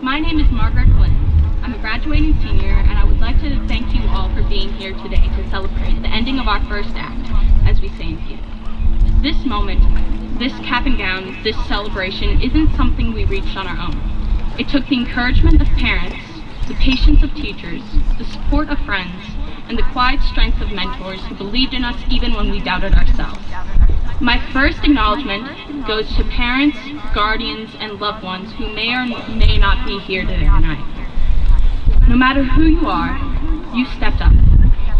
My name is Margaret Flynn. I'm a graduating senior, and I would like to thank you all for being here today to celebrate the ending of our first act, as we say in theater. This moment, this cap and gown, this celebration isn't something we reached on our own. It took the encouragement of parents, the patience of teachers, the support of friends, and the quiet strength of mentors who believed in us even when we doubted ourselves. My first acknowledgement goes to parents, guardians, and loved ones who may or may not be here today tonight. No matter who you are, you stepped up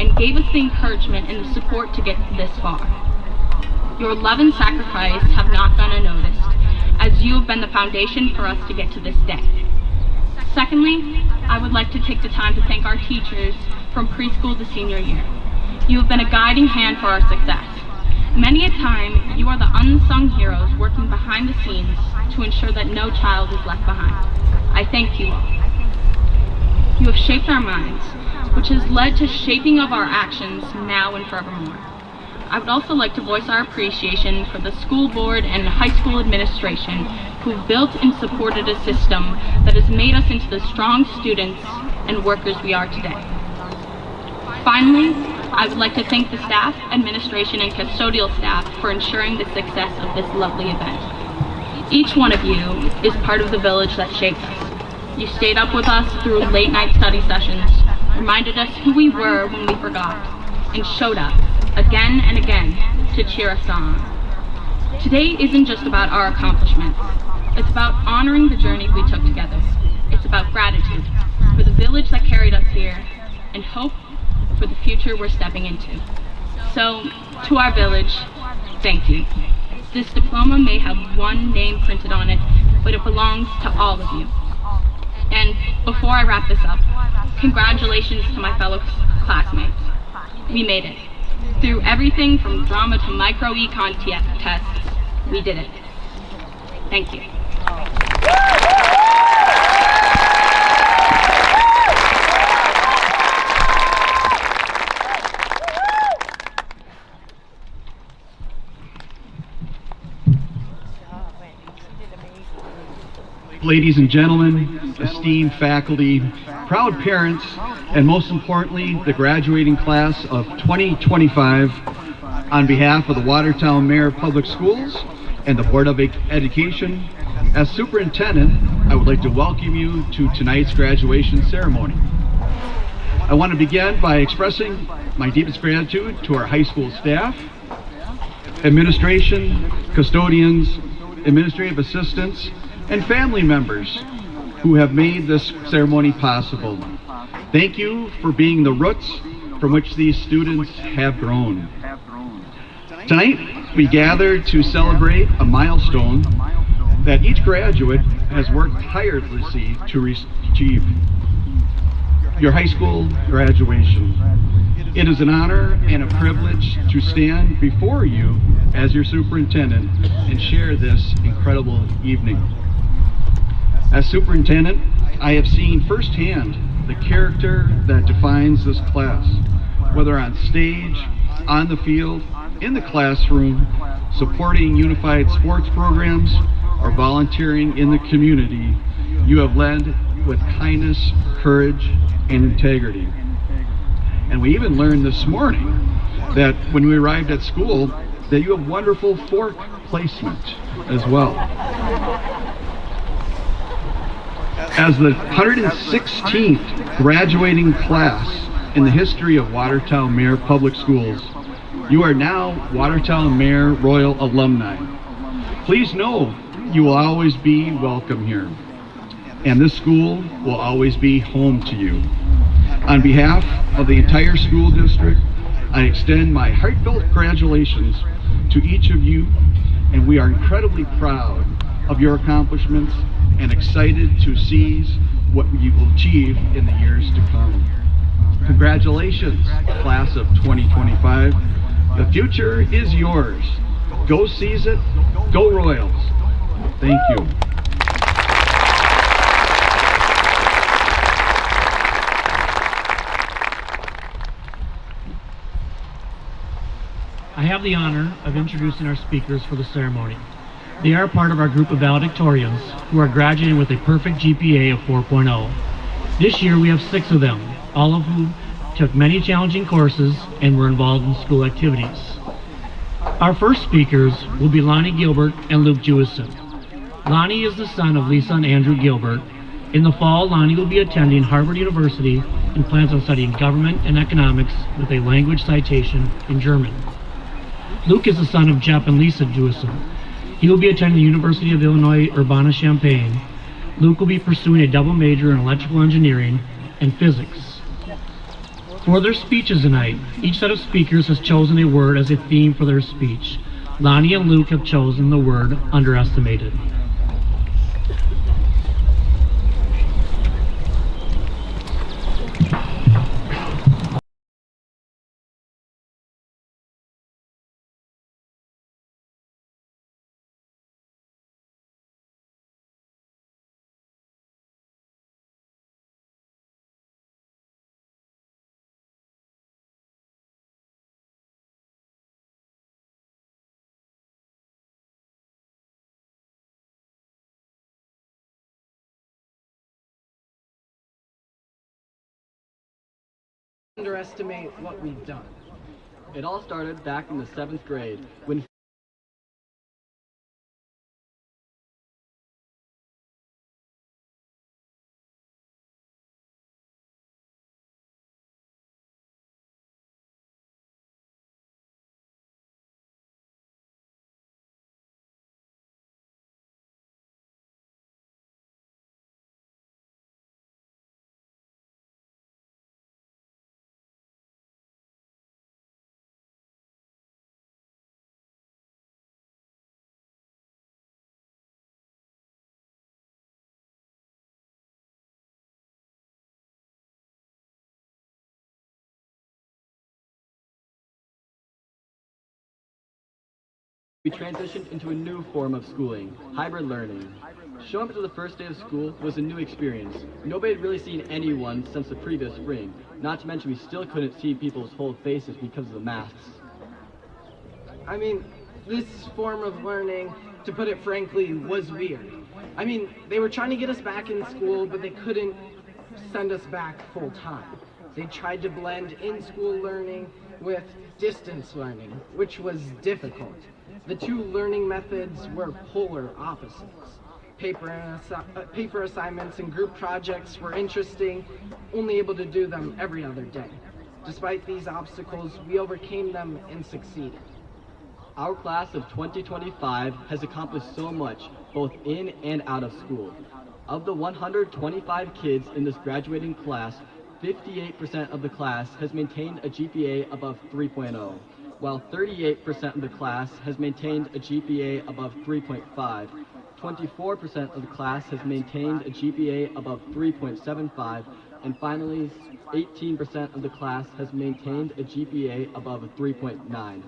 and gave us the encouragement and the support to get this far. Your love and sacrifice have not gone unnoticed, as you have been the foundation for us to get to this day. Secondly, I would like to take the time to thank our teachers from preschool to senior year. You have been a guiding hand for our success. Many a time, you are the unsung heroes working behind the scenes to ensure that no child is left behind. I thank you all. You have shaped our minds, which has led to shaping of our actions now and forevermore. I would also like to voice our appreciation for the school board and high school administration who built and supported a system that has made us into the strong students and workers we are today. Finally, I would like to thank the staff, administration, and custodial staff for ensuring the success of this lovely event. Each one of you is part of the village that shaped us. You stayed up with us through late night study sessions, reminded us who we were when we forgot, and showed up again and again to cheer us on. Today isn't just about our accomplishments. It's about honoring the journey we took together. It's about gratitude for the village that carried us here and hope for the future we're stepping into. So, to our village, thank you. This diploma may have one name printed on it, but it belongs to all of you. And before I wrap this up, congratulations to my fellow classmates. We made it. Through everything from drama to micro-econ tests, we did it. Thank you. Ladies and gentlemen, esteemed faculty, proud parents, and most importantly, the graduating class of 2025, on behalf of the Watertown Mayor Public Schools and the Board of Education, as superintendent, I would like to welcome you to tonight's graduation ceremony. I want to begin by expressing my deepest gratitude to our high school staff, administration, custodians, administrative assistants, and family members who have made this ceremony possible. Thank you for being the roots from which these students have grown. Tonight, we gather to celebrate a milestone that each graduate has worked tirelessly to achieve: your high school graduation. It is an honor and a privilege to stand before you as your superintendent and share this incredible evening. As superintendent, I have seen firsthand the character that defines this class, whether on stage, on the field, in the classroom, supporting unified sports programs, or volunteering in the community. You have led with kindness, courage, and integrity. And we even learned this morning that when we arrived at school, that you have wonderful fork placement as well. As the 116th graduating class in the history of Watertown Mayor Public Schools, you are now Watertown Mayor Royal alumni. Please know you will always be welcome here, and this school will always be home to you. On behalf of the entire school district, I extend my heartfelt congratulations to each of you, and we are incredibly proud of your accomplishments and excited to seize what you will achieve in the years to come. Congratulations, class of 2025. The future is yours. Go seize it. Go Royals. Thank you. I have the honor of introducing our speakers for the ceremony. They are part of our group of valedictorians who are graduating with a perfect GPA of 4.0. This year we have 6 of them, all of whom took many challenging courses and were involved in school activities. Our first speakers will be Lonnie Gilbert and Luke Jewison. Lonnie is the son of Lisa and Andrew Gilbert. In the fall, Lonnie will be attending Harvard University and plans on studying government and economics with a language citation in German. Luke is the son of Jeff and Lisa Jewison. He will be attending the University of Illinois Urbana-Champaign. Luke will be pursuing a double major in electrical engineering and physics. For their speeches tonight, each set of speakers has chosen a word as a theme for their speech. Lonnie and Luke have chosen the word underestimated. Underestimate what we've done. It all started back in the 7th grade when we transitioned into a new form of schooling, hybrid learning. Showing up to the first day of school was a new experience. Nobody had really seen anyone since the previous spring, not to mention we still couldn't see people's whole faces because of the masks. I mean, this form of learning, to put it frankly, was weird. I mean, they were trying to get us back in school, but they couldn't send us back full time. They tried to blend in-school learning with distance learning, which was difficult. The two learning methods were polar opposites. Paper assignments and group projects were interesting, only able to do them every other day. Despite these obstacles, we overcame them and succeeded. Our class of 2025 has accomplished so much, both in and out of school. Of the 125 kids in this graduating class, 58% of the class has maintained a GPA above 3.0, while 38% of the class has maintained a GPA above 3.5. 24% of the class has maintained a GPA above 3.75, and finally, 18% of the class has maintained a GPA above 3.9.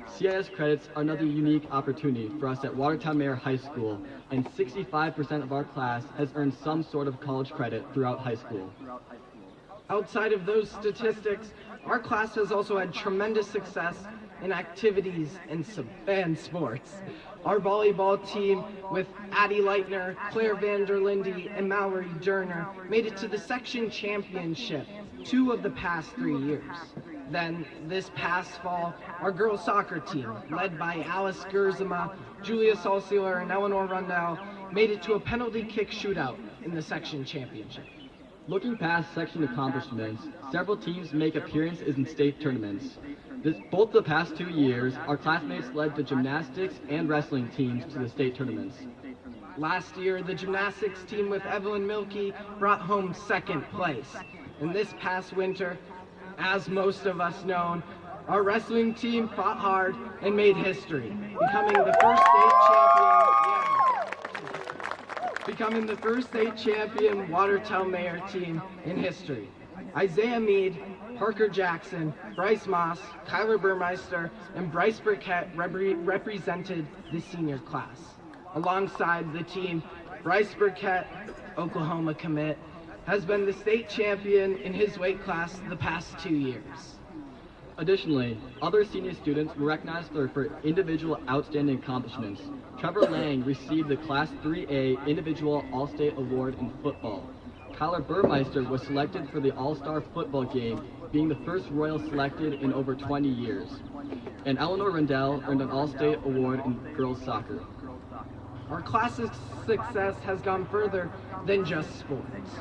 CIS credits are another unique opportunity for us at Watertown-Mayer High School, and 65% of our class has earned some sort of college credit throughout high school. Outside of those statistics, our class has also had tremendous success in activities and sports. Our volleyball team with Addie Leitner, Claire Vanderlinde, and Mallory Durner made it to the section championship 2 of the past 3 years. Then, this past fall, our girls soccer team, led by Alice Gerzema, Julia Salseuler, and Eleanor Rundell, made it to a penalty kick shootout in the section championship. Looking past section accomplishments, several teams make appearances in state tournaments. Both the past 2 years, our classmates led the gymnastics and wrestling teams to the state tournaments. Last year, the gymnastics team with Evelyn Milkey brought home 2nd place. And this past winter, as most of us know, our wrestling team fought hard and made history, becoming the first state champion Watertown-Mayer team in history. Isaiah Meade, Parker Jackson, Bryce Moss, Kyler Burmeister, and Bryce Burkett represented the senior class. Alongside the team, Bryce Burkett, Oklahoma commit, has been the state champion in his weight class the past 2 years. Additionally, other senior students were recognized for individual outstanding accomplishments. Trevor Lang received the Class 3A Individual All-State Award in football. Kyler Burmeister was selected for the All-Star football game, being the first Royal selected in over 20 years. And Eleanor Rendell earned an All-State Award in girls soccer. Our class's success has gone further than just sports,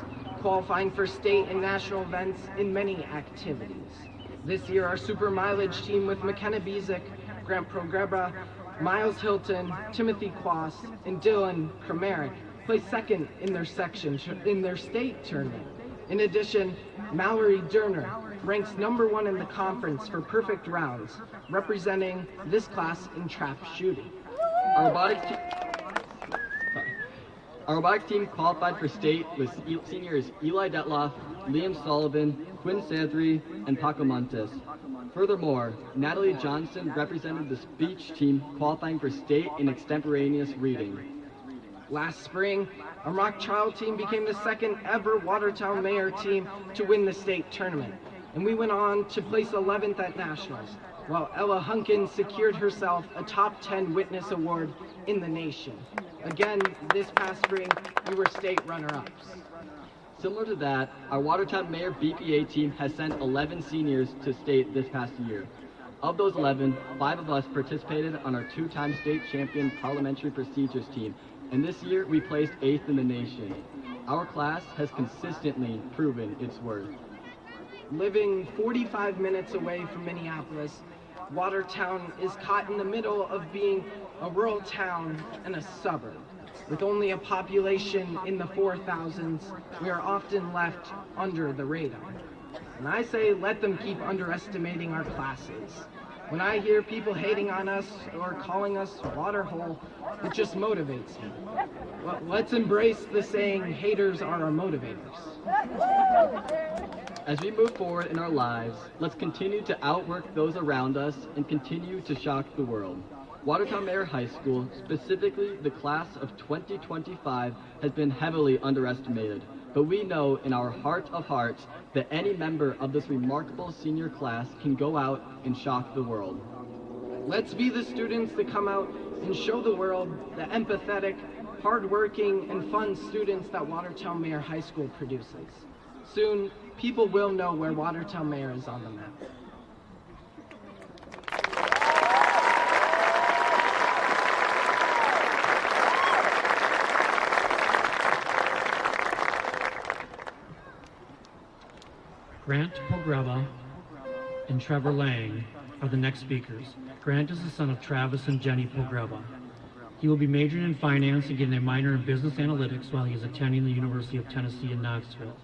qualifying for state and national events in many activities. This year, our super mileage team with McKenna Bezic, Grant Progreba, Miles Hilton, Timothy Quast, and Dylan Kramerick placed second in their section in their state tournament. In addition, Mallory Durner ranks #1 in the conference for perfect rounds, representing this class in trap shooting. Our robotics team qualified for state with seniors Eli Detloff, Liam Sullivan, Quinn Santhry, and Paco Montes. Furthermore, Natalie Johnson represented the speech team qualifying for state in extemporaneous reading. Last spring, our mock trial team became the second ever Watertown Mayor team to win the state tournament, and we went on to place 11th at nationals, while Ella Hunkin secured herself a top 10 witness award in the nation. Again, this past spring, we were state runner-ups. Similar to that, our Watertown Mayor BPA team has sent 11 seniors to state this past year. Of those 11, 5 of us participated on our 2-time state champion parliamentary procedures team, and this year we placed 8th in the nation. Our class has consistently proven its worth. Living 45 minutes away from Minneapolis, Watertown is caught in the middle of being a rural town and a suburb. With only a population in the 4,000s, we are often left under the radar. And I say let them keep underestimating our classes. When I hear people hating on us or calling us waterhole, it just motivates me. Well, let's embrace the saying, haters are our motivators. As we move forward in our lives, let's continue to outwork those around us and continue to shock the world. Watertown Mayor High School, specifically the class of 2025, has been heavily underestimated, but we know in our heart of hearts that any member of this remarkable senior class can go out and shock the world. Let's be the students that come out and show the world the empathetic, hardworking, and fun students that Watertown Mayor High School produces. Soon, people will know where Watertown Mayor is on the map. Grant Pogreba and Trevor Lang are the next speakers. Grant is the son of Travis and Jenny Pogreba. He will be majoring in finance and getting a minor in business analytics while he is attending the University of Tennessee in Knoxville.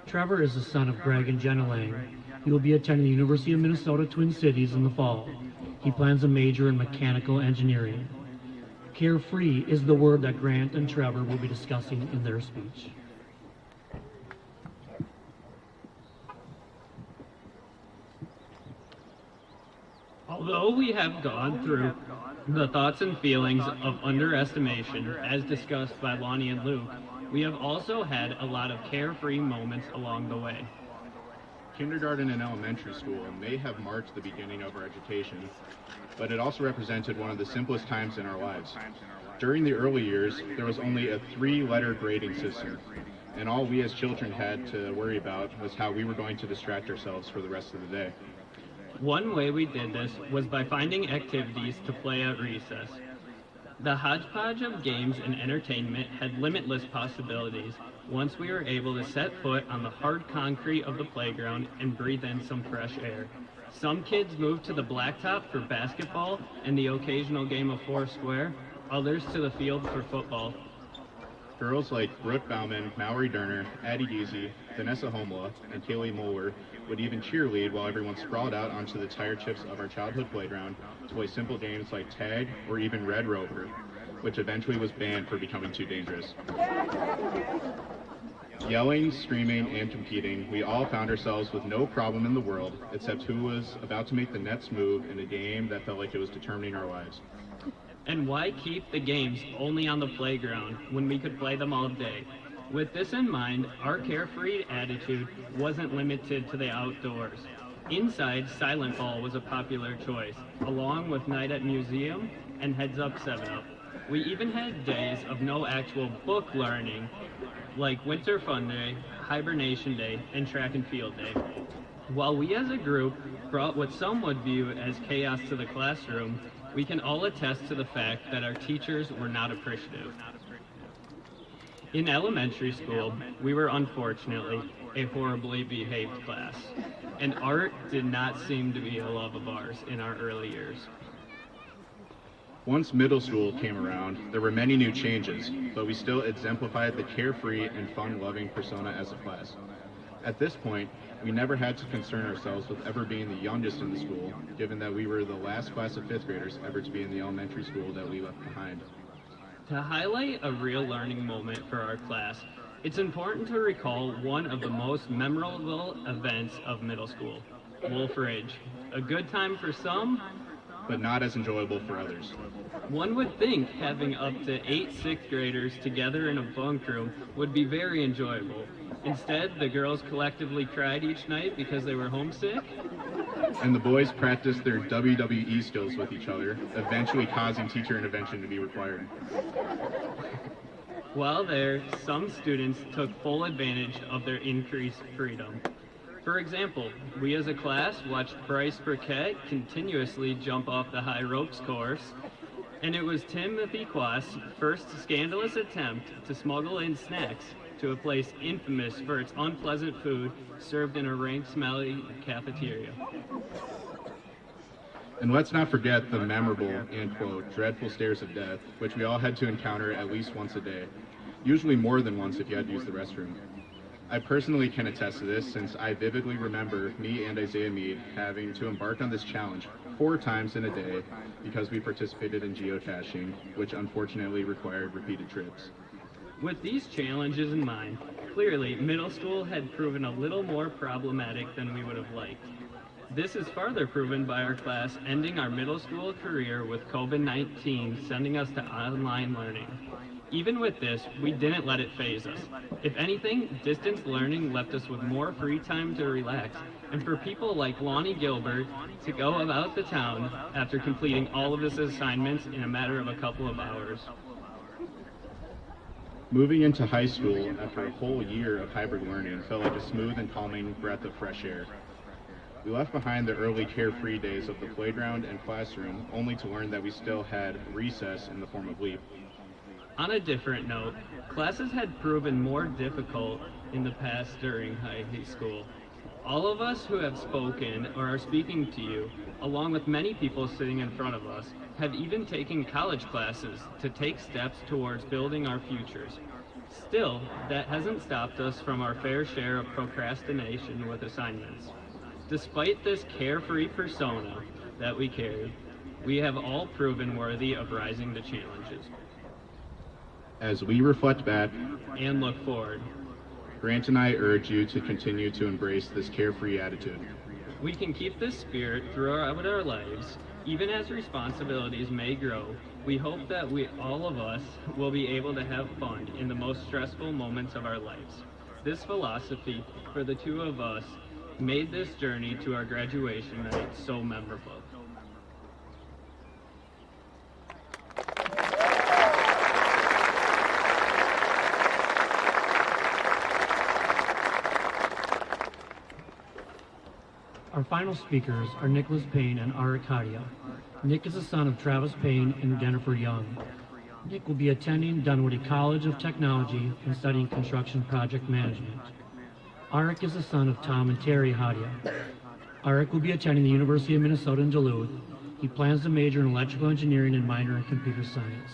Trevor is the son of Greg and Jenna Lang. He will be attending the University of Minnesota Twin Cities in the fall. He plans a major in mechanical engineering. Carefree is the word that Grant and Trevor will be discussing in their speech. Although we have gone through the thoughts and feelings of underestimation, as discussed by Lonnie and Luke, we have also had a lot of carefree moments along the way. Kindergarten and elementary school may have marked the beginning of our education, but it also represented one of the simplest times in our lives. During the early years, there was only a 3-letter grading system, and all we as children had to worry about was how we were going to distract ourselves for the rest of the day. One way we did this was by finding activities to play at recess. The hodgepodge of games and entertainment had limitless possibilities once we were able to set foot on the hard concrete of the playground and breathe in some fresh air. Some kids moved to the blacktop for basketball and the occasional game of foursquare, others to the field for football. Girls like Brooke Bauman, Mallory Durner, Addie Deasy, Vanessa Homla, and Kaylee Moeller would even cheerlead while everyone sprawled out onto the tire chips of our childhood playground to play simple games like tag or even Red Rover, which eventually was banned for becoming too dangerous. Yelling, screaming, and competing, we all found ourselves with no problem in the world except who was about to make the next move in a game that felt like it was determining our lives. And why keep the games only on the playground when we could play them all day? With this in mind, our carefree attitude wasn't limited to the outdoors. Inside, Silent Ball was a popular choice, along with Night at Museum and Heads Up 7-Up. We even had days of no actual book learning, like Winter Fun Day, Hibernation Day, and Track and Field Day. While we as a group brought what some would view as chaos to the classroom, we can all attest to the fact that our teachers were not appreciative. In elementary school, we were unfortunately a horribly behaved class, and art did not seem to be a love of ours in our early years. Once middle school came around, there were many new changes, but we still exemplified the carefree and fun-loving persona as a class. At this point, we never had to concern ourselves with ever being the youngest in the school, given that we were the last class of 5th graders ever to be in the elementary school that we left behind. To highlight a real learning moment for our class, it's important to recall one of the most memorable events of middle school, Wolf Ridge. A good time for some, but not as enjoyable for others. One would think having up to 8 6th graders together in a bunk room would be very enjoyable. Instead, the girls collectively cried each night because they were homesick. And the boys practiced their WWE skills with each other, eventually causing teacher intervention to be required. While there, some students took full advantage of their increased freedom. For example, we as a class watched Bryce Burkett continuously jump off the high ropes course, and it was Timothy Quas' first scandalous attempt to smuggle in snacks to a place infamous for its unpleasant food served in a rank, smelly cafeteria. And let's not forget the memorable and, quote, dreadful stairs of death, which we all had to encounter at least once a day, usually more than once if you had to use the restroom. I personally can attest to this since I vividly remember me and Isaiah Meade having to embark on this challenge 4 times in a day because we participated in geocaching, which unfortunately required repeated trips. With these challenges in mind, clearly middle school had proven a little more problematic than we would have liked. This is further proven by our class ending our middle school career with COVID-19 sending us to online learning. Even with this, we didn't let it faze us. If anything, distance learning left us with more free time to relax, and for people like Lonnie Gilbert to go about the town after completing all of his assignments in a matter of a couple of hours. Moving into high school after a whole year of hybrid learning felt like a smooth and calming breath of fresh air. We left behind the early carefree days of the playground and classroom, only to learn that we still had recess in the form of leap. On a different note, classes had proven more difficult in the past during high school. All of us who have spoken or are speaking to you, along with many people sitting in front of us, have even taken college classes to take steps towards building our futures. Still, that hasn't stopped us from our fair share of procrastination with assignments. Despite this carefree persona that we carry, we have all proven worthy of rising to challenges. As we reflect back and look forward, Grant and I urge you to continue to embrace this carefree attitude. We can keep this spirit throughout our lives. Even as responsibilities may grow, we hope that all of us will be able to have fun in the most stressful moments of our lives. This philosophy, for the two of us, made this journey to our graduation night so memorable. Our final speakers are Nicholas Payne and Arik Hadia. Nick is the son of Travis Payne and Jennifer Young. Nick will be attending Dunwoody College of Technology and studying construction project management. Arik is the son of Tom and Terry Hadia. Arik will be attending the University of Minnesota in Duluth. He plans to major in electrical engineering and minor in computer science.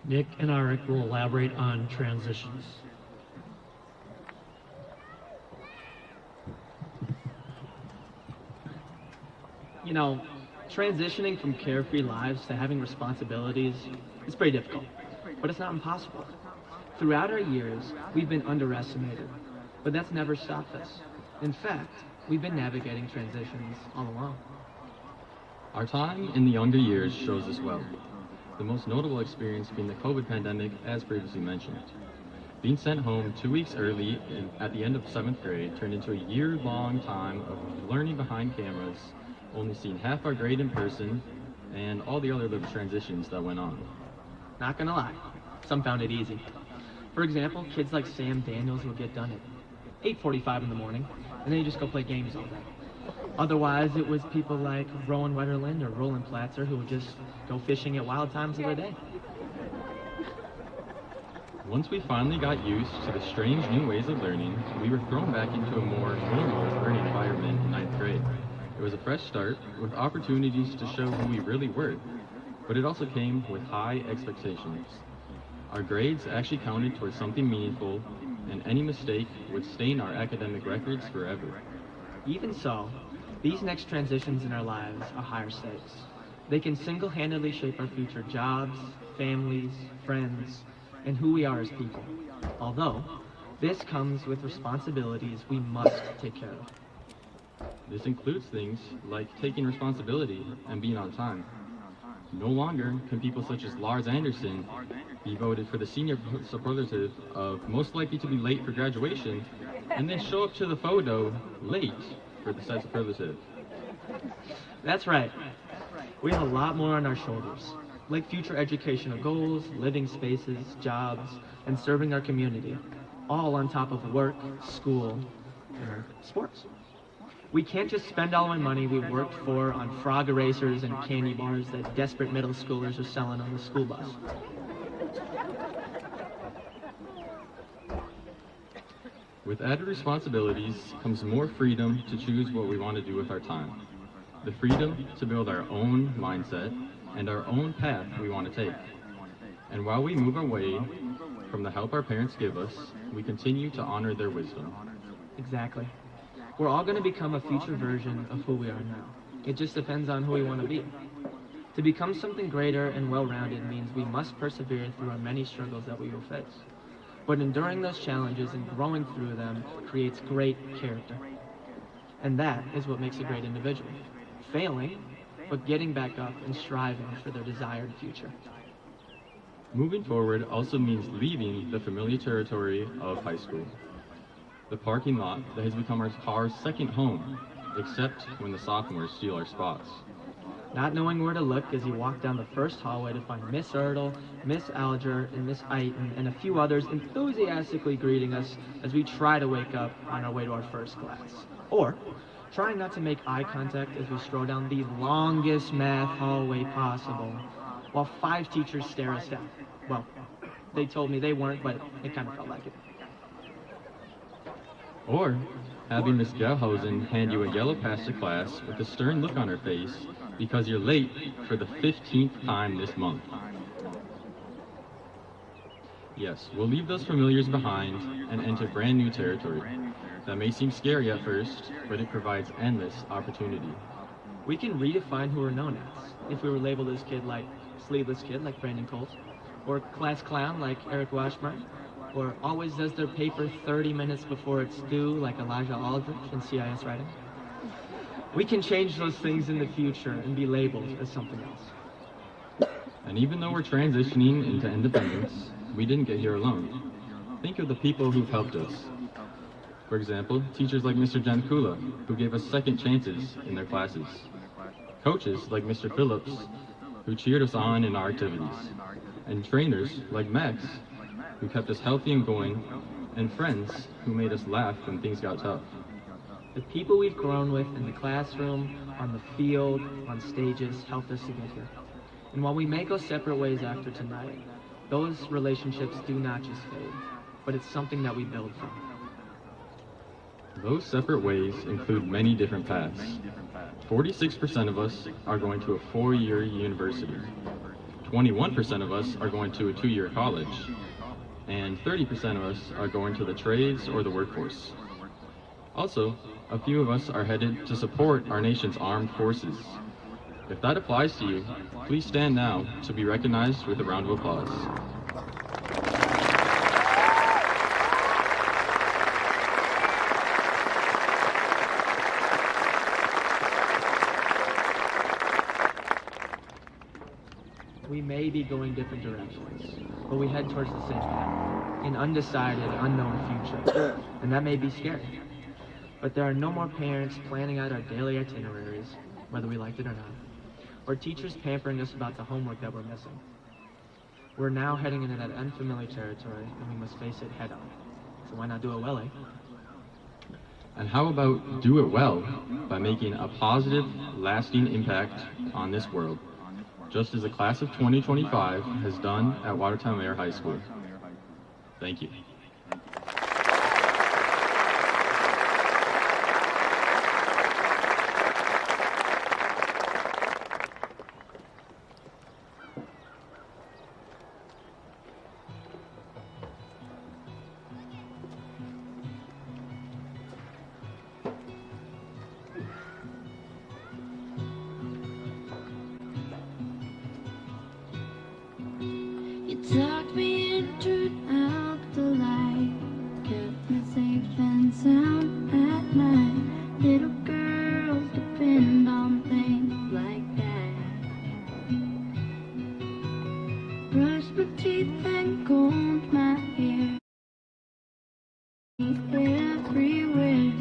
Nick and Arik will elaborate on transitions. You know, transitioning from carefree lives to having responsibilities is pretty difficult, but it's not impossible. Throughout our years, we've been underestimated, but that's never stopped us. In fact, we've been navigating transitions all along. Our time in the younger years shows this well. The most notable experience being the COVID pandemic, as previously mentioned. Being sent home 2 weeks early at the end of 7th grade turned into a year-long time of learning behind cameras, only seeing half our grade in person, and all the other little transitions that went on. Not gonna lie, some found it easy. For example, kids like Sam Daniels will get done at 8:45 in the morning, and then you just go play games all day. Otherwise, it was people like Rowan Wetterland or Roland Platzer who would just go fishing at wild times of the day. Once we finally got used to the strange new ways of learning, we were thrown back into a more normal learning environment in 9th grade. It was a fresh start with opportunities to show who we really were, but it also came with high expectations. Our grades actually counted towards something meaningful, and any mistake would stain our academic records forever. Even so, these next transitions in our lives are higher stakes. They can single-handedly shape our future jobs, families, friends, and who we are as people. Although, this comes with responsibilities we must take care of. This includes things like taking responsibility and being on time. No longer can people such as Lars Anderson be voted for the senior superlative of most likely to be late for graduation and then show up to the photo late for the said superlative. That's right. We have a lot more on our shoulders, like future educational goals, living spaces, jobs, and serving our community, all on top of work, school, and sports. We can't just spend all our money we worked for on frog erasers and candy bars that desperate middle schoolers are selling on the school bus. With added responsibilities comes more freedom to choose what we want to do with our time. The freedom to build our own mindset and our own path we want to take. And while we move away from the help our parents give us, we continue to honor their wisdom. Exactly. We're all going to become a future version of who we are now. It just depends on who we want to be. To become something greater and well-rounded means we must persevere through our many struggles that we will face. But enduring those challenges and growing through them creates great character. And that is what makes a great individual. Failing, but getting back up and striving for their desired future. Moving forward also means leaving the familiar territory of high school. The parking lot that has become our car's second home, except when the sophomores steal our spots. Not knowing where to look as you walk down the first hallway to find Miss Ertl, Miss Alger, and Miss Eiton, and a few others enthusiastically greeting us as we try to wake up on our way to our first class. Or trying not to make eye contact as we stroll down the longest math hallway possible, while 5 teachers stare us down. Well, they told me they weren't, but it kind of felt like it. Or having Miss Gelhausen hand you a yellow pass to class with a stern look on her face because you're late for the 15th time this month. Yes, we'll leave those familiars behind and enter brand new territory. That may seem scary at first, but it provides endless opportunity. We can redefine who we're known as. If we were labeled as sleeveless kid like Brandon Colt, or class clown like Eric Washburn, or always does their paper 30 minutes before it's due like Elijah Aldrich in CIS writing. We can change those things in the future and be labeled as something else. And even though we're transitioning into independence, we didn't get here alone. Think of the people who've helped us. For example, teachers like Mr. Jankula, who gave us second chances in their classes. Coaches like Mr. Phillips, who cheered us on in our activities. And trainers like Max, who kept us healthy and going, and friends who made us laugh when things got tough. The people we've grown with in the classroom, on the field, on stages, helped us to get here. And while we may go separate ways after tonight, those relationships do not just fade, but it's something that we build from. Those separate ways include many different paths. 46% of us are going to a 4-year university. 21% of us are going to a 2-year college. And 30% of us are going to the trades or the workforce. Also, a few of us are headed to support our nation's armed forces. If that applies to you, please stand now to be recognized with a round of applause. We We may be going different directions, but we head towards the same path, an undecided, unknown future, and that may be scary. But there are no more parents planning out our daily itineraries, whether we liked it or not, or teachers pampering us about the homework that we're missing. We're now heading into that unfamiliar territory, and we must face it head on. So why not do it well, eh? And how about do it well by making a positive, lasting impact on this world, just as the class of 2025 has done at Watertown Air High School. Thank you. Tucked me in, turned out the light, kept me safe and sound at night. Little girls depend on things like that. Brushed my teeth and combed my hair. Everywhere,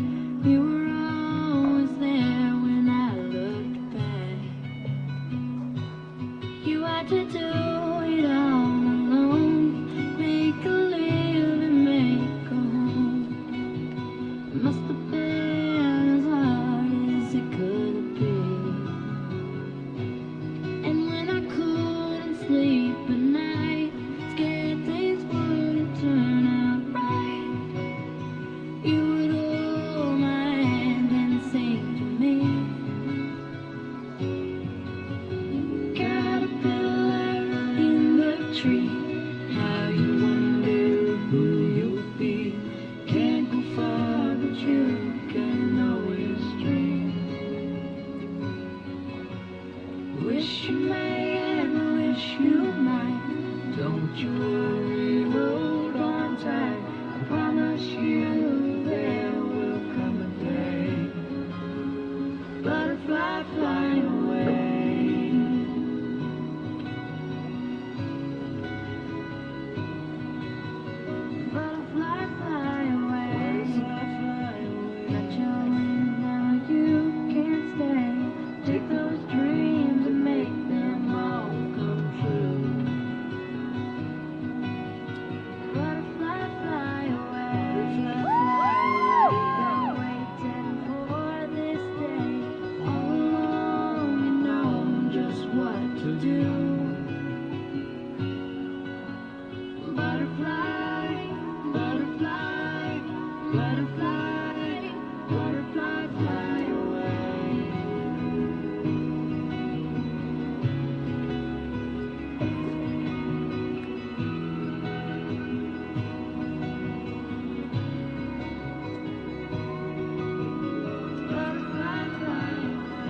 you were always there when I looked back. You had to do it all. Must have been as hard as it could be. And when I couldn't sleep at night, scared things wouldn't turn out right, you would hold my hand and sing to me. Caterpillar in the tree, how you wonder who you'll be. Can't go far, but you can always dream. Wish you may and wish you might. Don't you worry, hold on tight. I promise you there will come a day. Butterfly flying away. Butterfly fly away. Got your wings now, you can't stay. Take those dreams and make them all come true. Butterfly fly away. Been waiting for this day. All along you know just what to do. Butterfly, butterfly, butterfly, butterfly fly away. Butterfly fly away.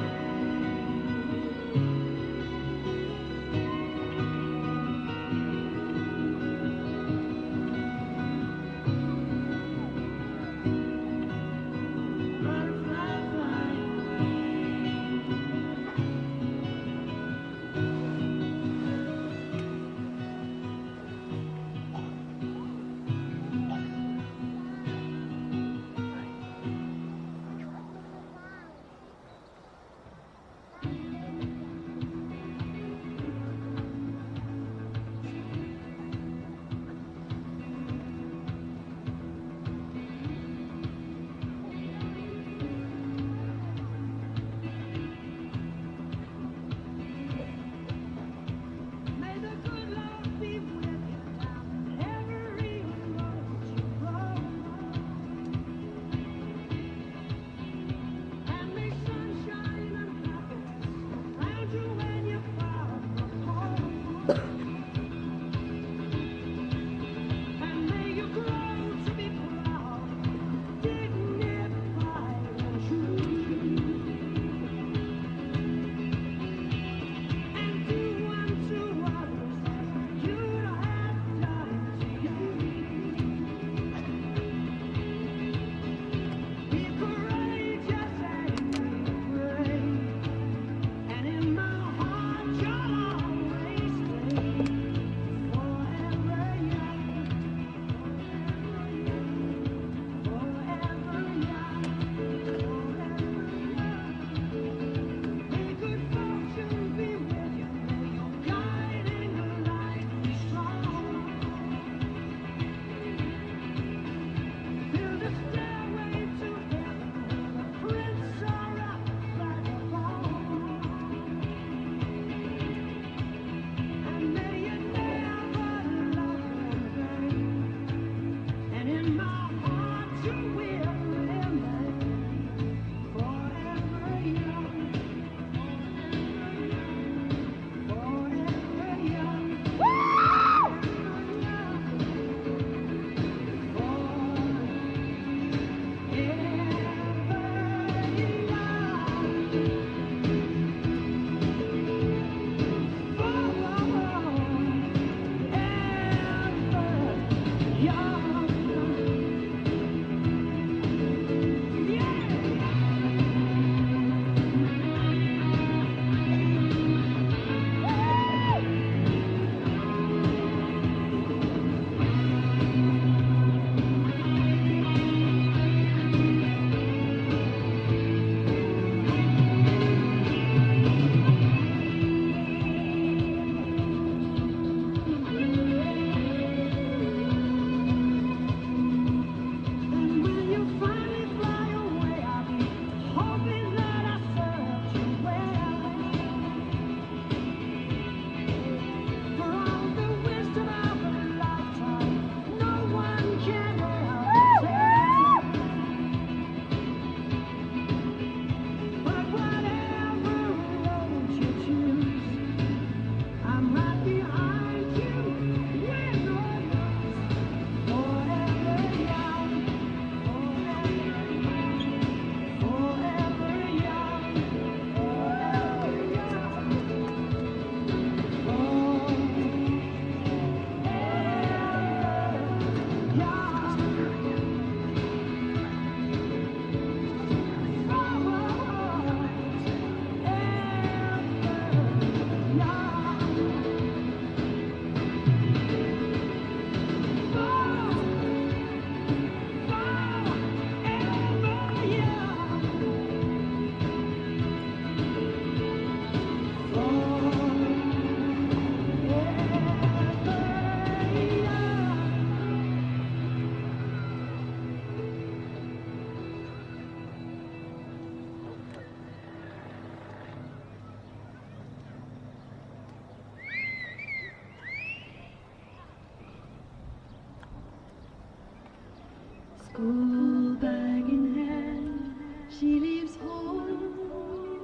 School bag in hand, she leaves home in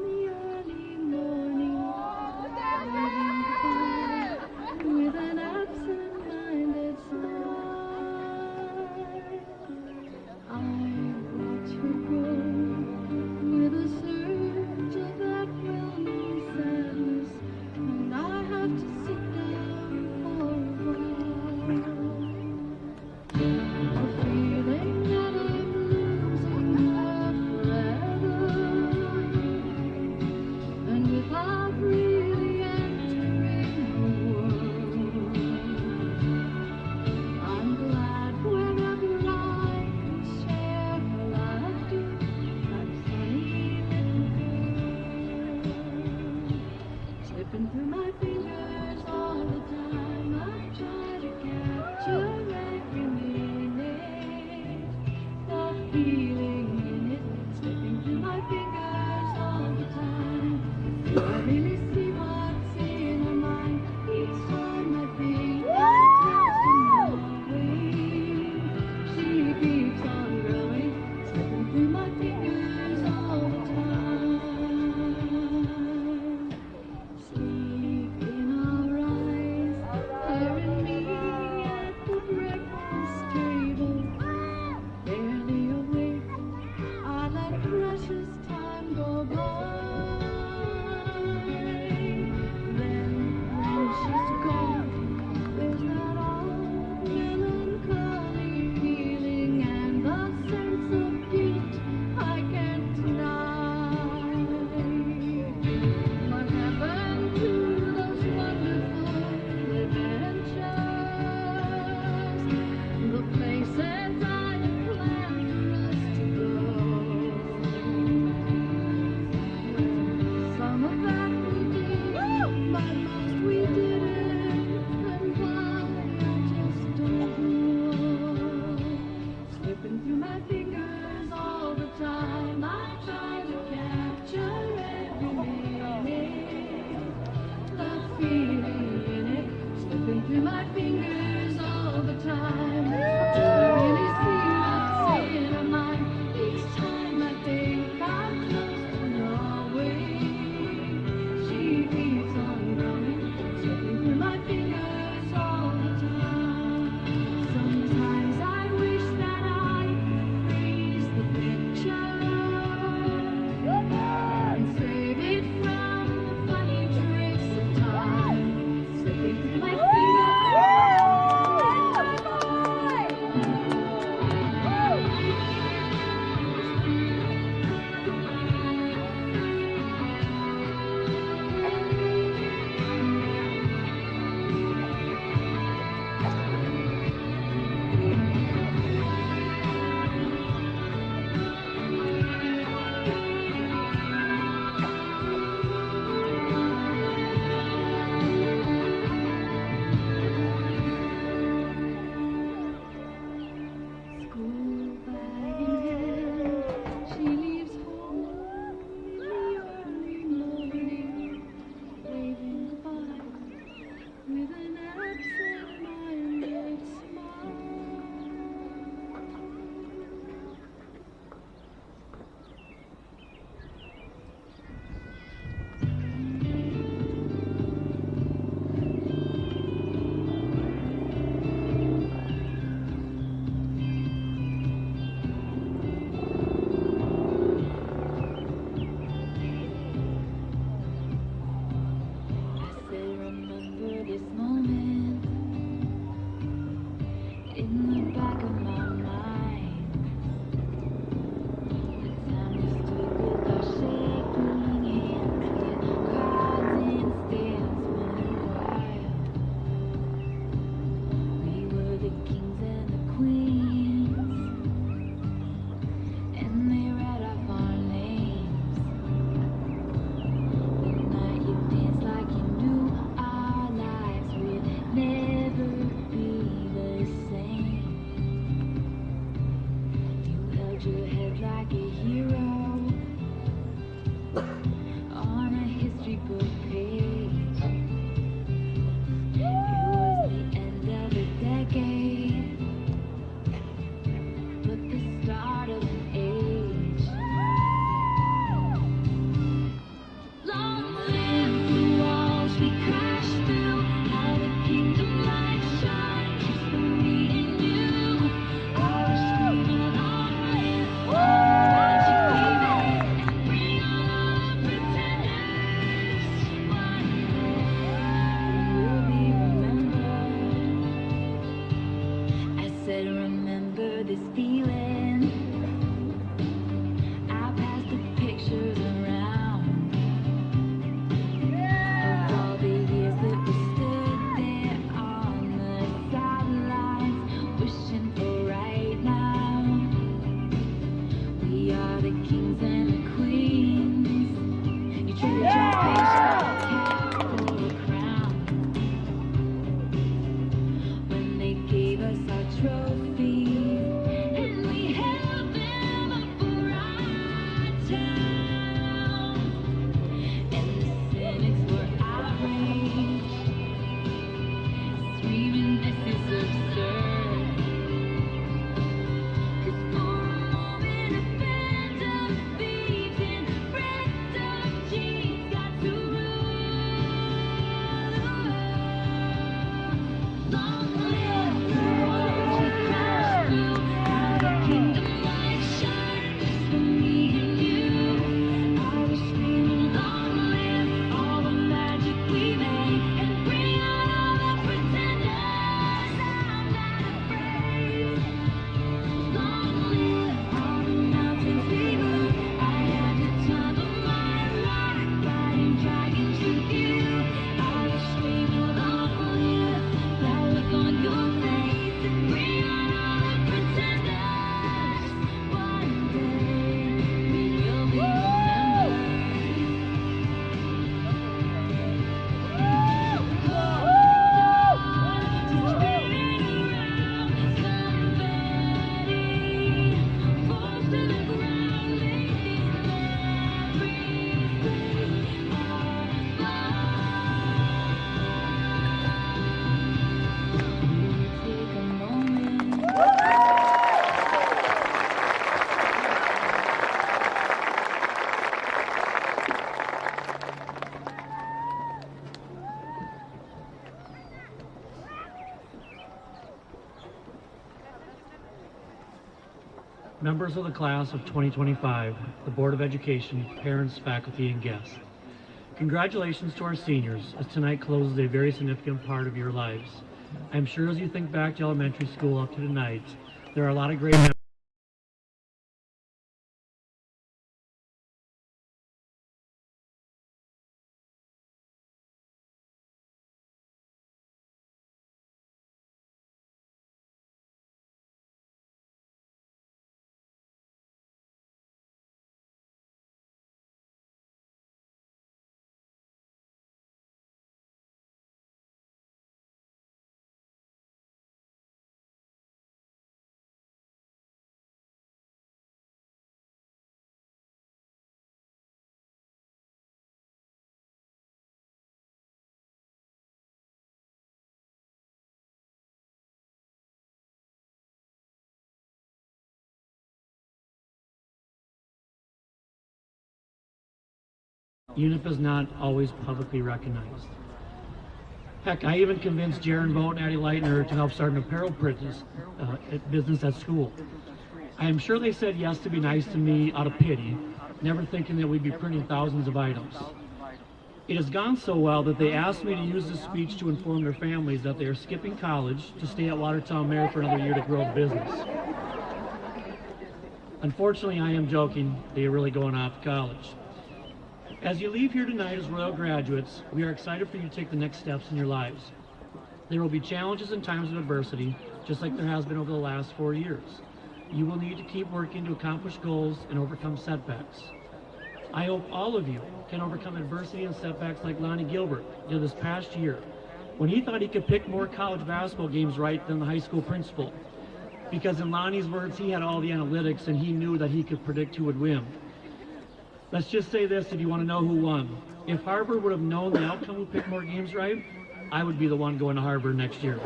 the early morning, waving goodbye with an absent-minded smile. I watch her grow with a surge of that well-known sadness, and I have to sit down for a while. A feeling that I'm losing her forever, and without really entering her world, I'm glad whenever I can share her laughter like sunny little slipping through my fingers all the time. I try to capture every minute, the feeling in it, slipping through my fingers all the time. Do I really see what's in her mind each time I think I'm casting away? She keeps on growing, slipping through my fingers all the time. Sleep in our eyes, her and me at the breakfast table. Barely awake, I let precious time go by. Then when she's gone, there's that old melancholy feeling and the sense of guilt I can't deny. What happened to those wonderful adventures? The places I had planned for us to go. Some of that we did, but most we didn't. And why, I just don't know. Slipping through my fingers all the time, I try to capture every minute, the feeling in it, slipping through my fingers all the time. Do I really see what's in her mind each time I think I'm close to Norway? She keeps on growing, slipping through my fingers all the time. Sometimes I wish that I could freeze the picture and save it from the funny tricks of time, slipping through my fingers. School bag in hand, she leaves home in the early morning, waving goodbye with an absent-minded smile. I say remember this moment in the back of my mind. The time we stood with our shaking hands, let cards and stamps went wild. We were the kings and the queens, and they read off our names. The night you danced like you knew our lives would never be the same. You held your head like a hero on a history book page. It was the end of a decade, but the the kings and the queens. You traded your baseball cap for a crown. When they gave us our trophies and we held them up for our town, and the cynics were outraged, screaming, "This is absurd." 'Cause for a moment a band of thieves in ripped up jeans got to rule. Long live the world we crashed through. How the kingdom light shine just for me and you. I was screaming, long live all the magic we made, and bring out all the pretenders. I'm not afraid. Long live all the mountains we moved. I had the time of my life, riding dragons with you. I was screaming, long live that look on your face, and bring on all the pretenders. One day we will be remembered. Members of the class of 2025, the Board of Education, parents, faculty, and guests. Congratulations to our seniors, as tonight closes a very significant part of your lives. I'm sure as you think back to elementary school up to tonight, there are a lot of great memories. UNIP is not always publicly recognized. Heck, I even convinced Jaron Vogt and Addie Leitner to help start an apparel business at school. I am sure they said yes to be nice to me out of pity, never thinking that we'd be printing thousands of items. It has gone so well that they asked me to use this speech to inform their families that they are skipping college to stay at Watertown Mare for another year to grow the business. Unfortunately, I am joking. They are really going off to college. As you leave here tonight as Royal graduates, we are excited for you to take the next steps in your lives. There will be challenges in times of adversity, just like there has been over the last 4 years. You will need to keep working to accomplish goals and overcome setbacks. I hope all of you can overcome adversity and setbacks like Lonnie Gilbert did this past year, when he thought he could pick more college basketball games right than the high school principal. Because in Lonnie's words, he had all the analytics and he knew that he could predict who would win. Let's just say this if you want to know who won. If Harvard would have known the outcome who picked more games right, I would be the one going to Harvard next year.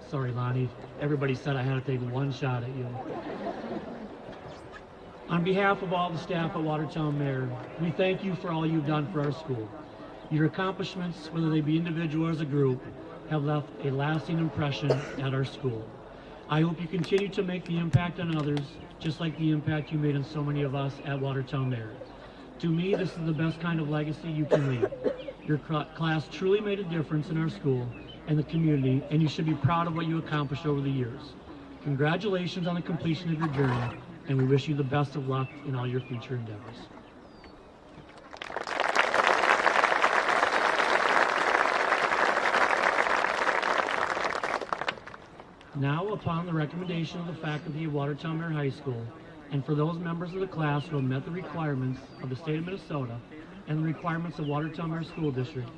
Sorry, Lonnie. Everybody said I had to take one shot at you. On behalf of all the staff at Watertown Mare, we thank you for all you've done for our school. Your accomplishments, whether they be individual or as a group, have left a lasting impression at our school. I hope you continue to make the impact on others, just like the impact you made on so many of us at Watertown Mare. To me, this is the best kind of legacy you can leave. Your class truly made a difference in our school and the community, and you should be proud of what you accomplished over the years. Congratulations on the completion of your journey, and we wish you the best of luck in all your future endeavors. Now, upon the recommendation of the faculty of Watertown-Mare High School, and for those members of the class who have met the requirements of the state of Minnesota and the requirements of Watertown-Mare School District,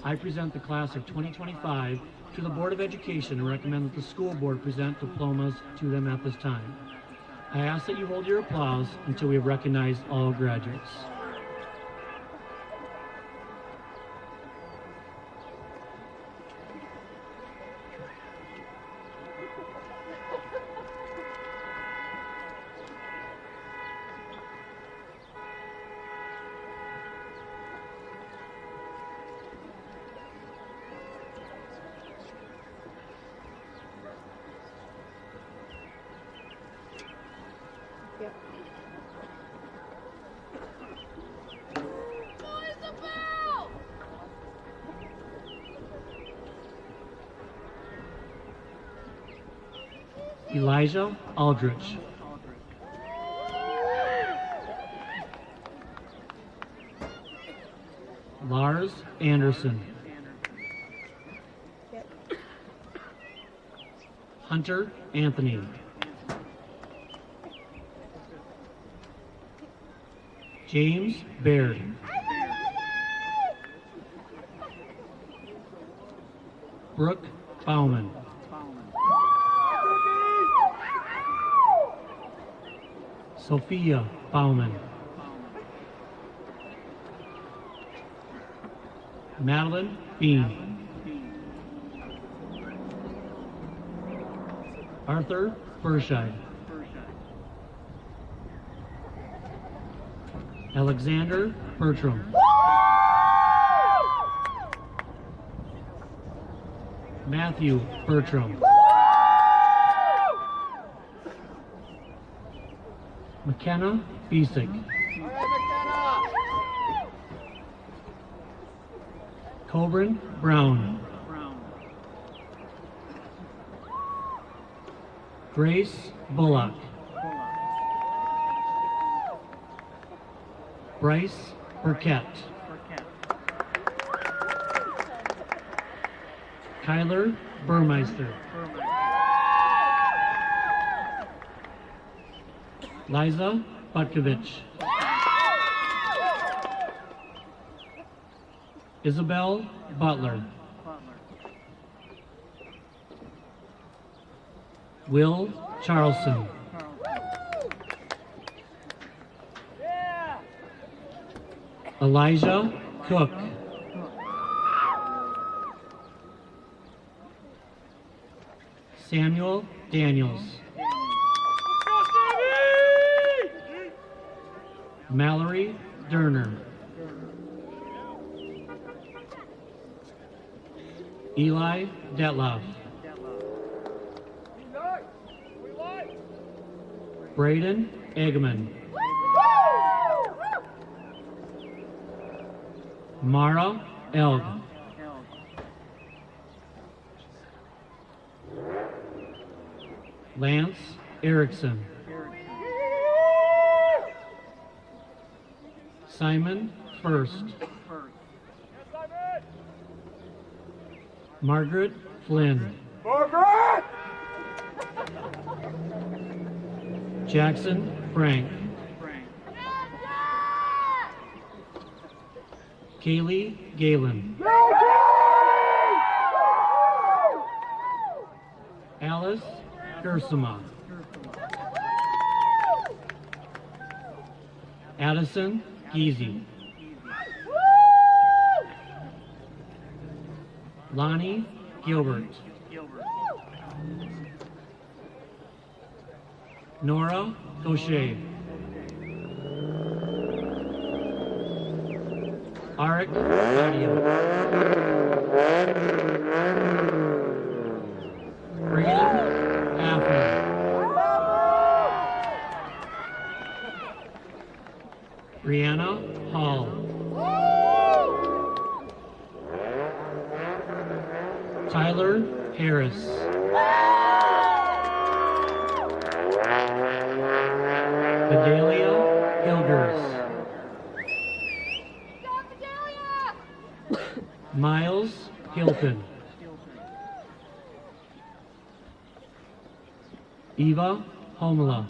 I present the class of 2025 to the Board of Education and recommend that the school board present diplomas to them at this time. I ask that you hold your applause until we have recognized all graduates. Elijah Aldrich. Lars Anderson. Hunter Anthony. James Baird. Brooke Bauman. Sophia Bauman. Madeline Bean. Arthur Burscheid. Alexander Bertram. Matthew Bertram. McKenna Bisick. Coburn Brown. Grace Bullock. Bryce Burkett. Kyler Burmeister. Liza Butkovich. Isabel Butler. Will Charleston. Elijah Cook. Samuel Daniels. Mallory Durner. Eli Detloff. Braden Eggman. Mara Elg. Lance Erickson. Simon First. Margaret Flynn. Jackson Frank. Kaylee Galen. Alice Gersima. Addison Geezy. Lonnie Gilbert. Nora Gaucher. Arik Badia. Braden Affler. Brianna Hall. Tyler Harris. Bedelia Hilgers. Miles Hilton. Eva Homela.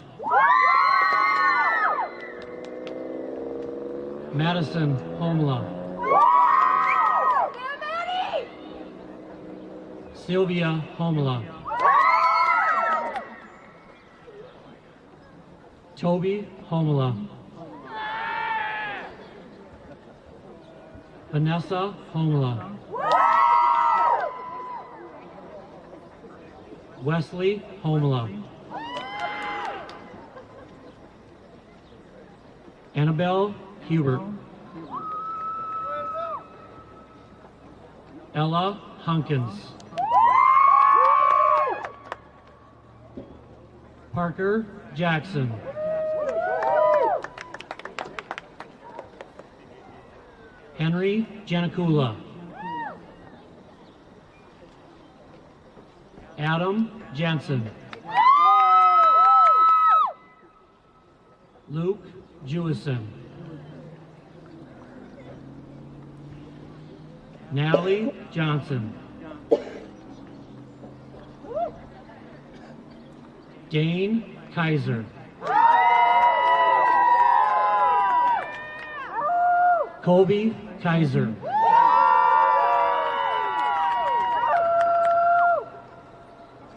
Madison Homela. Sylvia Homela. Toby Homela. Vanessa Homela. Wesley Homela. Annabelle Hubert. Ella Hunkins. Parker Jackson. Henry Janikula. Adam Jensen. Luke Jewison. Natalie Johnson. Dane Kaiser. Colby Kaiser.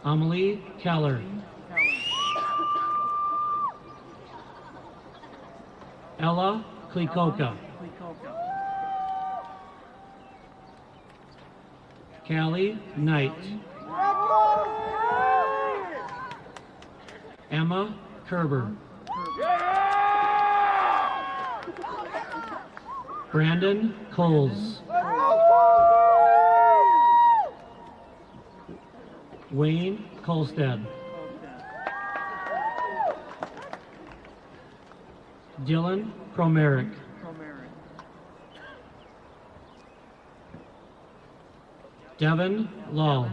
Amelie Keller. Ella Klikoka. Callie Knight. Emma Kerber. Brandon Coles. Wayne Kolstad. Dylan Kromerick. Devin Lull.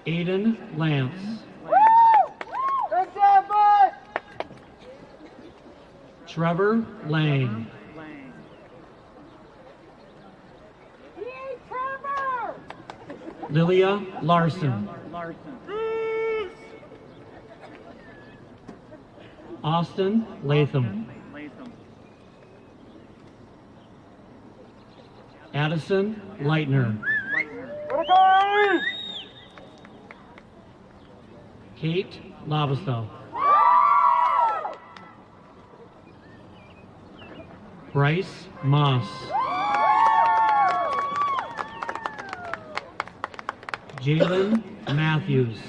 Aiden Lance. Trevor Lang. Lilia Larson. Austin Latham. Addison Leitner. Kate Labastow. Bryce Moss. Jalen Matthews.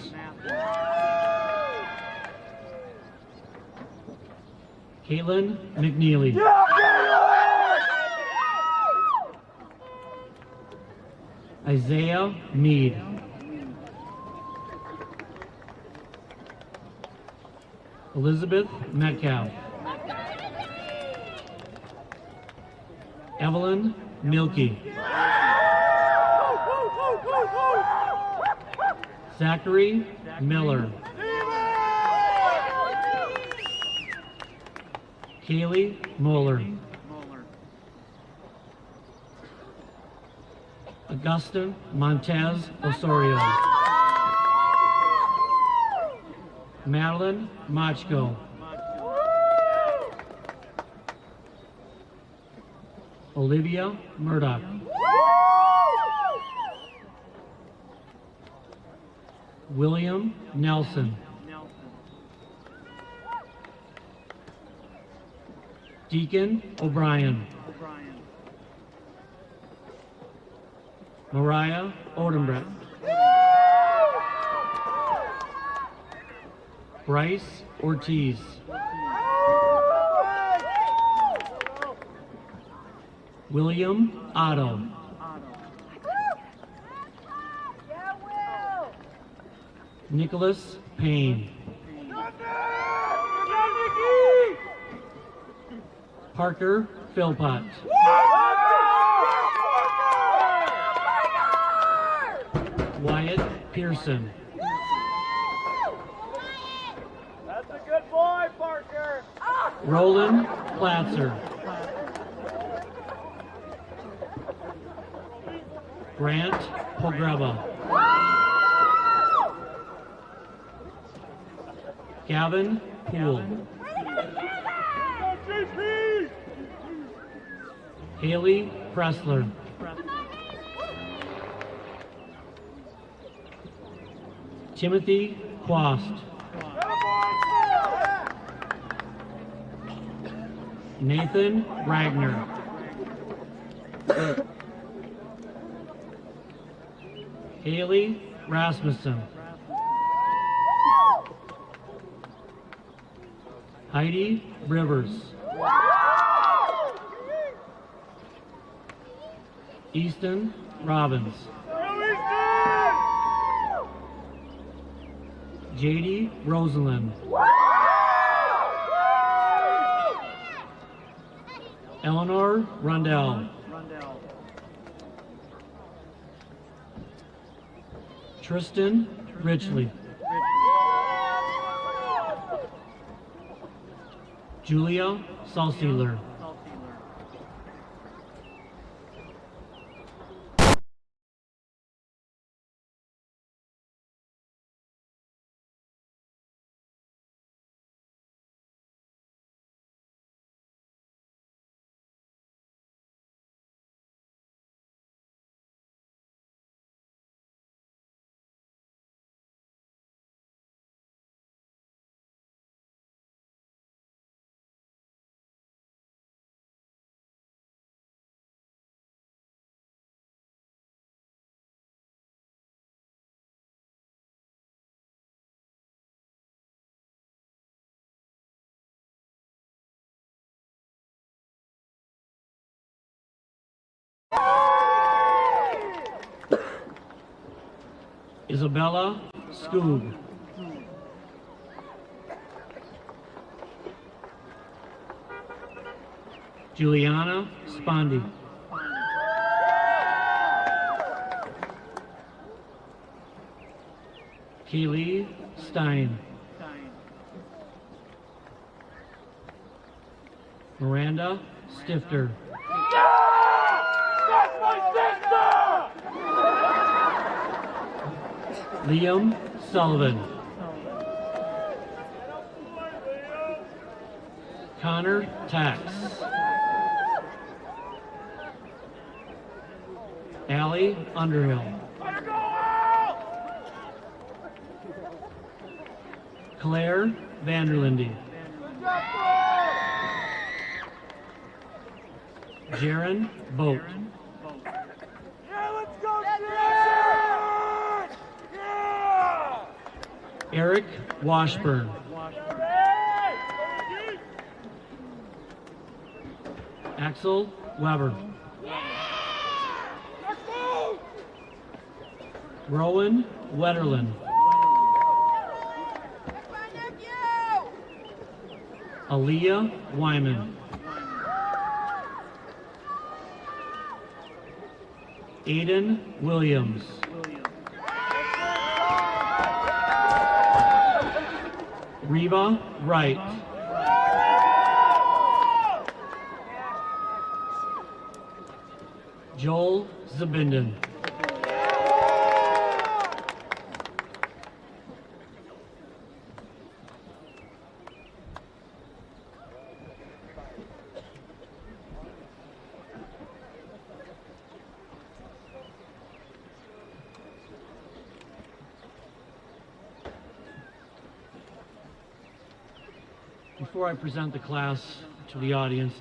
Caitlin McNeely. Isaiah Mead. Elizabeth Metcalf. Evelyn Milkey. Zachary Miller. Kaylee Moeller. Augustin Montez Osorio. Madeline Machko. Olivia Murdoch. William Nelson. Deacon O'Brien. Mariah Odenbrett. Bryce Ortiz. William Otto. Nicholas Payne. Parker Philpott. Wyatt Pearson. That's a good boy, Parker. Roland Platzer. Grant Pogreba. Gavin Poole. Haley Pressler. Timothy Quast. Nathan Ragnar. Haley Rasmussen. Heidi Rivers. Easton Robbins. JD Rosalind. Eleanor Rundell. Tristan Richley. Julia Salsealer. Isabella Scoob. Juliana Spondy. Kaylee Stein. Miranda Stifter. That's my sister! Liam Sullivan. Connor Tax. Allie Underhill. Claire Vanderlinde. Jaron Boat. Yeah, let's go, Jared! Yeah! Eric Washburn. Axel Weber. Rowan Wetterlin. Aaliyah Wyman. Aiden Williams. Reba Wright. Joel Zabinden. Before I present the class to the audience,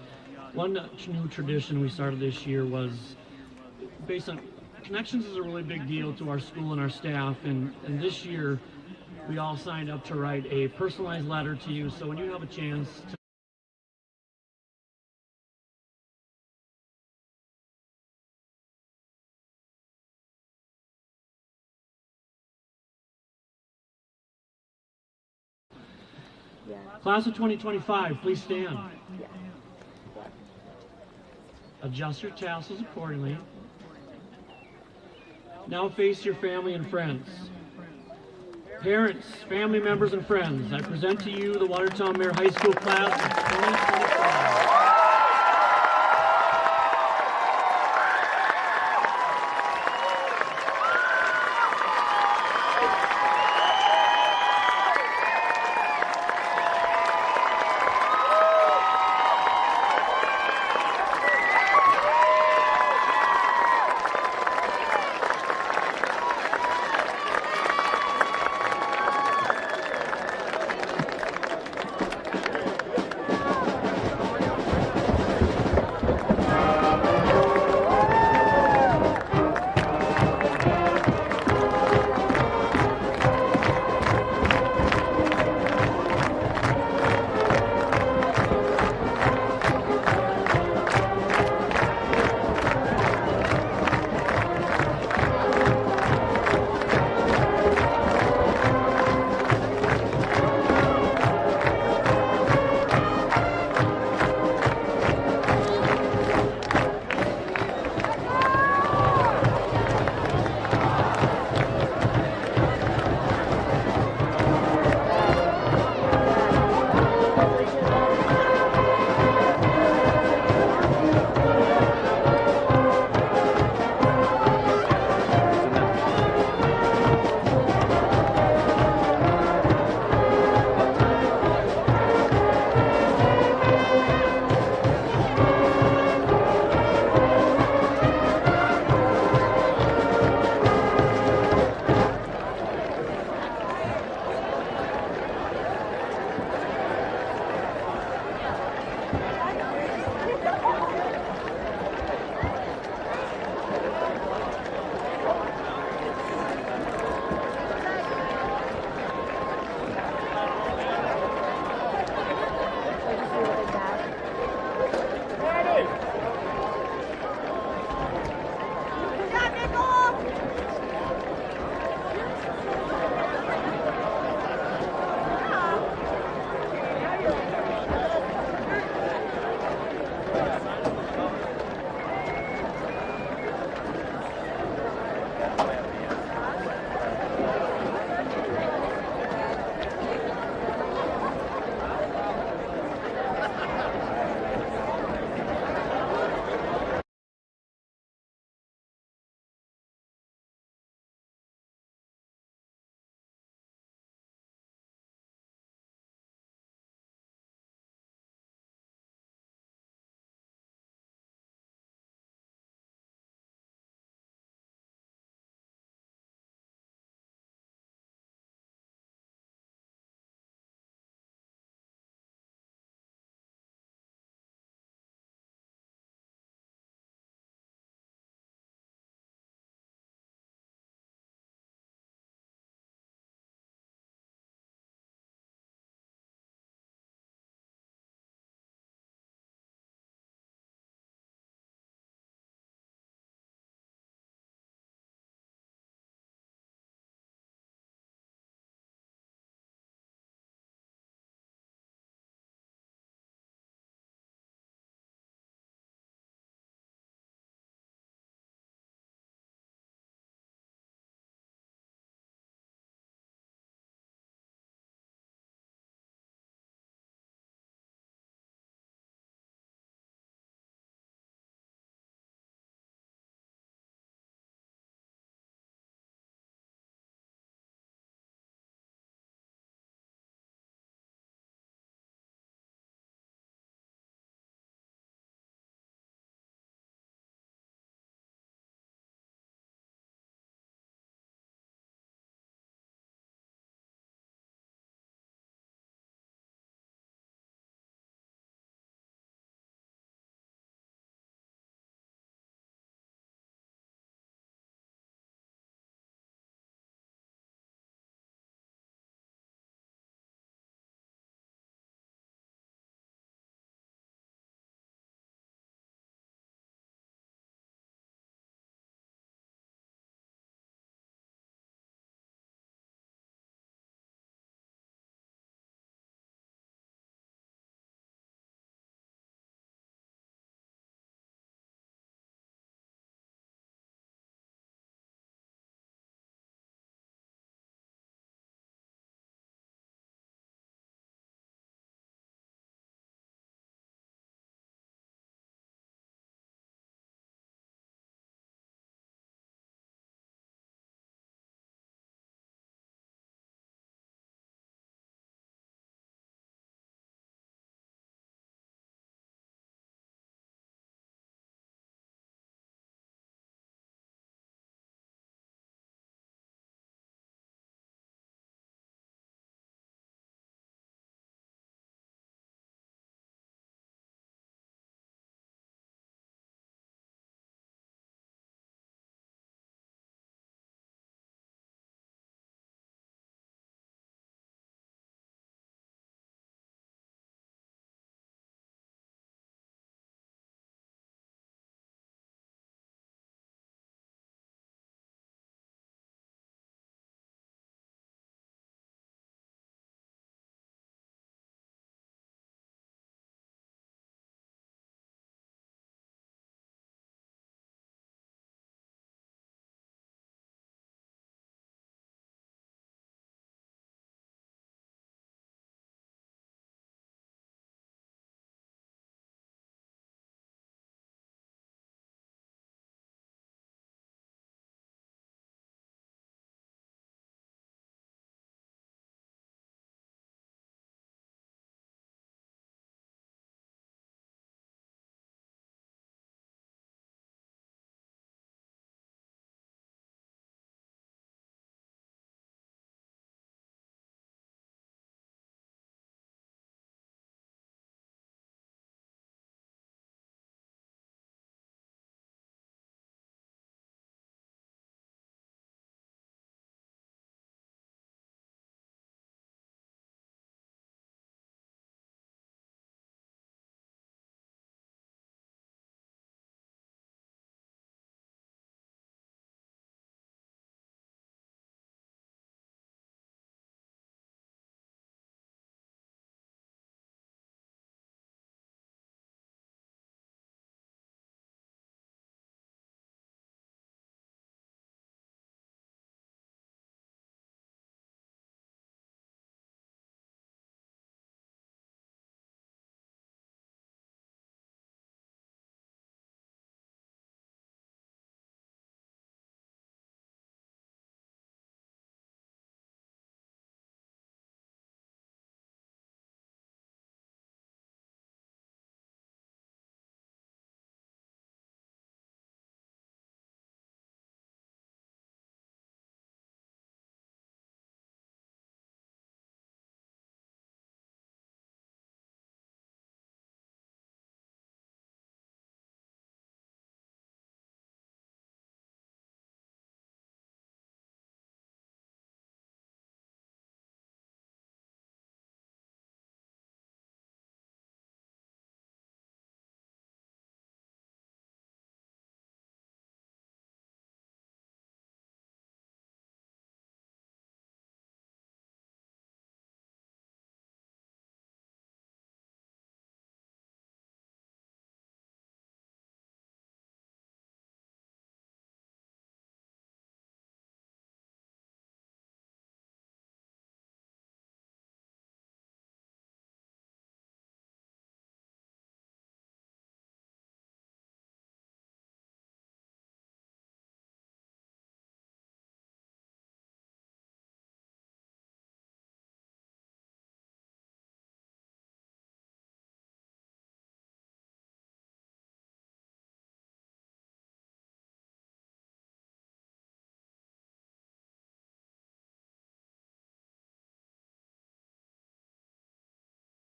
one new tradition we started this year was based on connections is a really big deal to our school and our staff, and this year we all signed up to write a personalized letter to you, so when you have a chance to Class of 2025, please stand. Adjust your tassels accordingly. Now face your family and friends. Parents, family members, and friends, I present to you the Watertown Mare High School class of 2025.